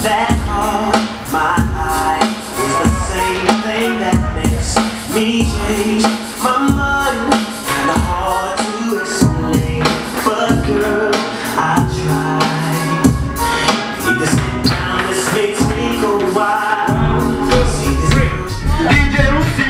that caught my eye is the same thing that makes me change my mind. Kinda hard to explain, but girl, I try. Need to sit down, this makes me go wild. See this girl, DJ Lucy.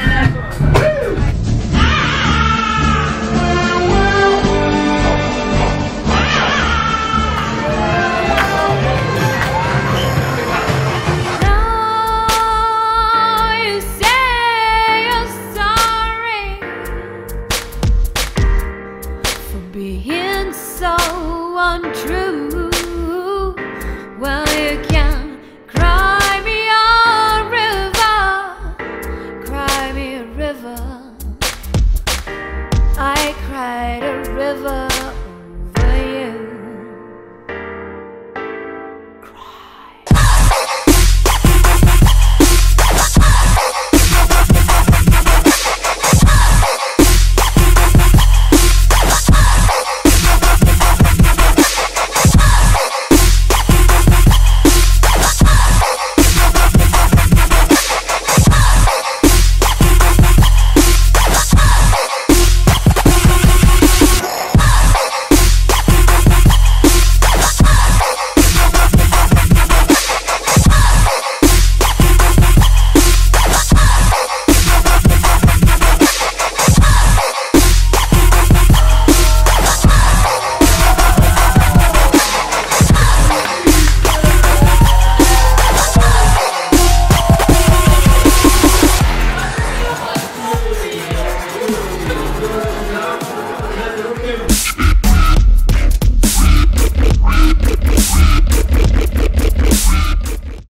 Being so untrue, well, you